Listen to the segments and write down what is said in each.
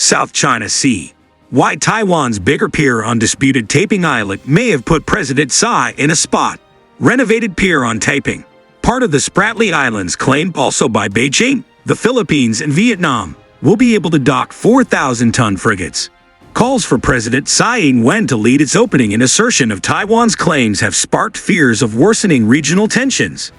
South China Sea. Why Taiwan's bigger pier on disputed Taiping Islet may have put President Tsai in a spot. Renovated pier on Taiping, part of the Spratly Islands claimed also by Beijing, the Philippines and Vietnam, will be able to dock 4,000-ton frigates. Calls for President Tsai Ing-wen to lead its opening in assertion of Taiwan's claims have sparked fears of worsening regional tensions.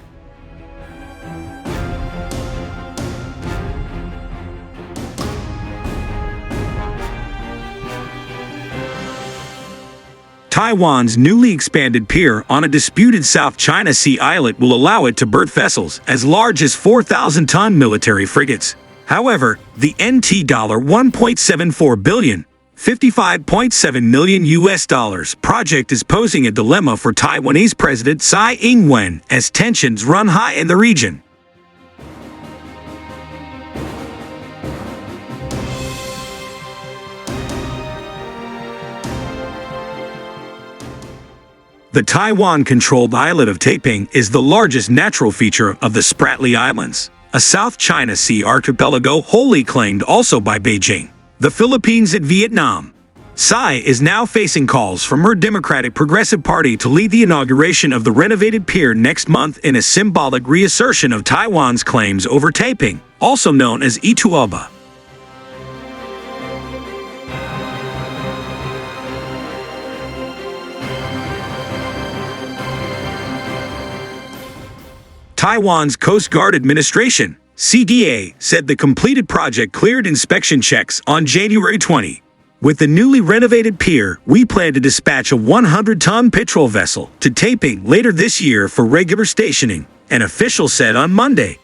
Taiwan's newly expanded pier on a disputed South China Sea islet will allow it to berth vessels as large as 4,000-ton military frigates. However, the NT $1.74 billion, $55.7 million US project is posing a dilemma for Taiwanese President Tsai Ing-wen as tensions run high in the region. The Taiwan-controlled islet of Taiping is the largest natural feature of the Spratly Islands, a South China Sea archipelago wholly claimed also by Beijing, the Philippines and Vietnam. Tsai is now facing calls from her Democratic Progressive Party to lead the inauguration of the renovated pier next month in a symbolic reassertion of Taiwan's claims over Taiping, also known as Ituaba. Taiwan's Coast Guard Administration, CDA, said the completed project cleared inspection checks on January 20. With the newly renovated pier, we plan to dispatch a 100-ton patrol vessel to Taiping later this year for regular stationing, an official said on Monday.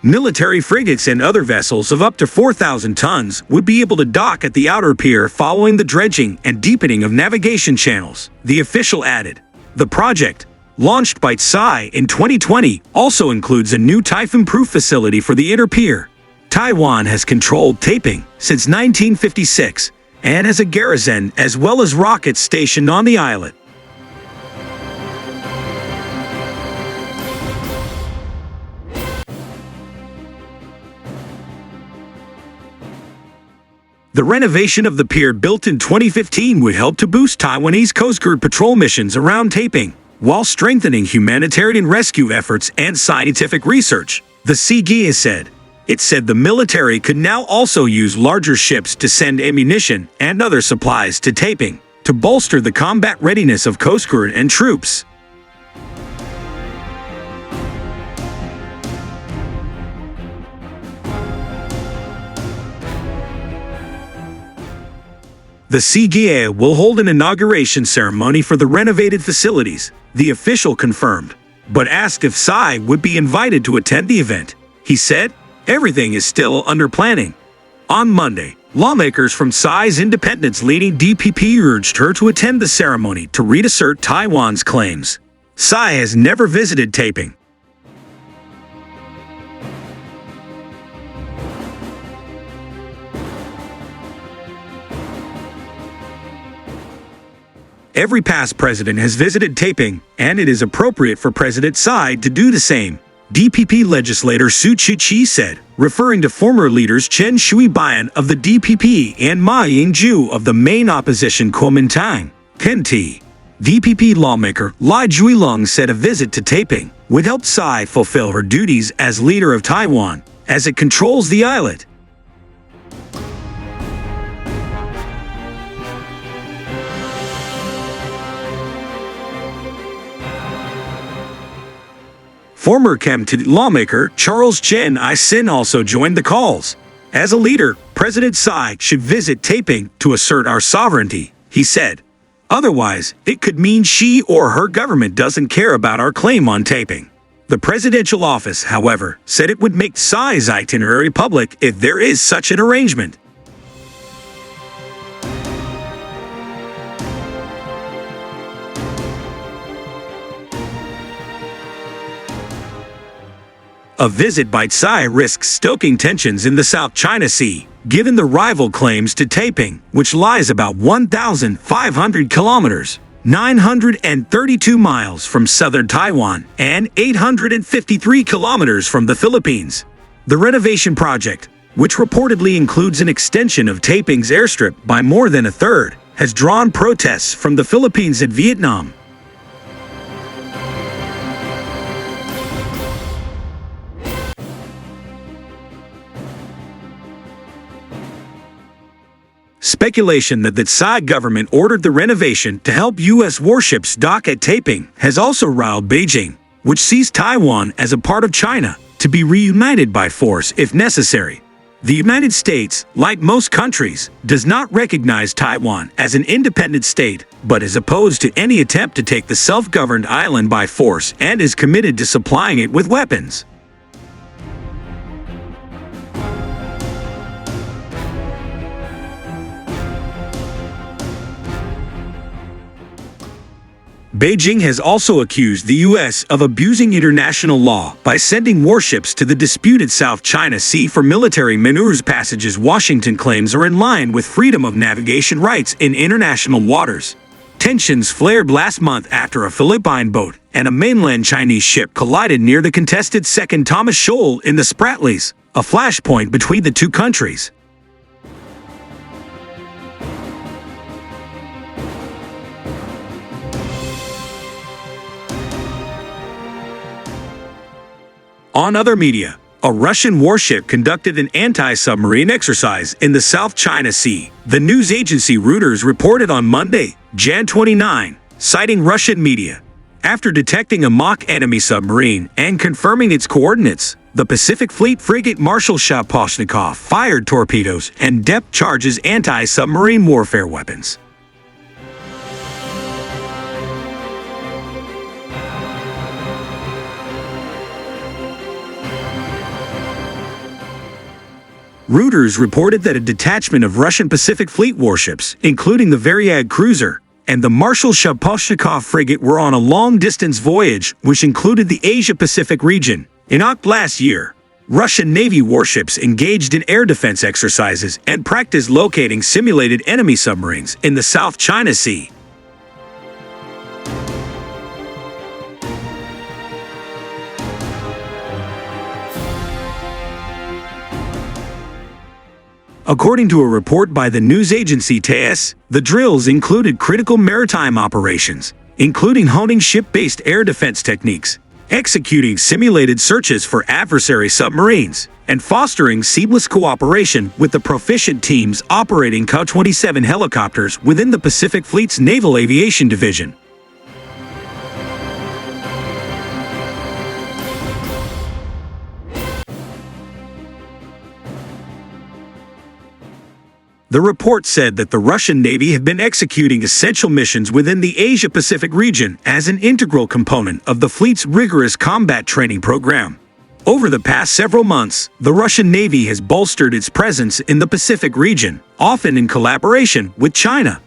Military frigates and other vessels of up to 4,000 tons would be able to dock at the outer pier following the dredging and deepening of navigation channels, the official added. The project, launched by Tsai in 2020, also includes a new typhoon-proof facility for the inner pier. Taiwan has controlled Taiping since 1956 and has a garrison as well as rockets stationed on the islet. The renovation of the pier built in 2015 would help to boost Taiwanese Coast Guard patrol missions around Taiping, while strengthening humanitarian rescue efforts and scientific research, the CGA said. It said the military could now also use larger ships to send ammunition and other supplies to Taiping, to bolster the combat readiness of Coast Guard and troops. The CGA will hold an inauguration ceremony for the renovated facilities, the official confirmed, but asked if Tsai would be invited to attend the event. He said, "Everything is still under planning." On Monday, lawmakers from Tsai's independence-leading DPP urged her to attend the ceremony to reassert Taiwan's claims. Tsai has never visited Taiping. Every past president has visited Taiping, and it is appropriate for President Tsai to do the same, DPP legislator Su Chi said, referring to former leaders Chen Shui-bian of the DPP and Ma Ying-jeou of the main opposition Kuomintang, KMT. DPP lawmaker Lai Juilong said a visit to Taiping would help Tsai fulfill her duties as leader of Taiwan, as it controls the islet. Former KMT lawmaker Charles Chen I-sin also joined the calls. As a leader, President Tsai should visit Taiping to assert our sovereignty, he said. Otherwise, it could mean she or her government doesn't care about our claim on Taiping. The presidential office, however, said it would make Tsai's itinerary public if there is such an arrangement. A visit by Tsai risks stoking tensions in the South China Sea, given the rival claims to Taiping, which lies about 1,500 kilometers 932 miles from southern Taiwan and 853 kilometers from the Philippines. The renovation project, which reportedly includes an extension of Taiping's airstrip by more than a third, has drawn protests from the Philippines and Vietnam. Speculation that the Tsai government ordered the renovation to help U.S. warships dock at Taiping has also riled Beijing, which sees Taiwan as a part of China, to be reunited by force if necessary. The United States, like most countries, does not recognize Taiwan as an independent state, but is opposed to any attempt to take the self-governed island by force and is committed to supplying it with weapons. Beijing has also accused the U.S. of abusing international law by sending warships to the disputed South China Sea for military maneuvers, passages Washington claims are in line with freedom of navigation rights in international waters. Tensions flared last month after a Philippine boat and a mainland Chinese ship collided near the contested Second Thomas Shoal in the Spratlys, a flashpoint between the two countries. On other media, a Russian warship conducted an anti-submarine exercise in the South China Sea. The news agency Reuters reported on Monday, Jan 29, citing Russian media. After detecting a mock enemy submarine and confirming its coordinates, the Pacific Fleet frigate Marshal Shaposhnikov fired torpedoes and depth charges anti-submarine warfare weapons. Reuters reported that a detachment of Russian Pacific Fleet warships, including the Varyag cruiser and the Marshal Shaposhnikov frigate, were on a long-distance voyage which included the Asia-Pacific region. In October last year, Russian Navy warships engaged in air defense exercises and practiced locating simulated enemy submarines in the South China Sea. According to a report by the news agency TASS, the drills included critical maritime operations, including honing ship-based air defense techniques, executing simulated searches for adversary submarines, and fostering seamless cooperation with the proficient teams operating Ka-27 helicopters within the Pacific Fleet's Naval Aviation Division. The report said that the Russian Navy had been executing essential missions within the Asia-Pacific region as an integral component of the fleet's rigorous combat training program. Over the past several months, the Russian Navy has bolstered its presence in the Pacific region, often in collaboration with China.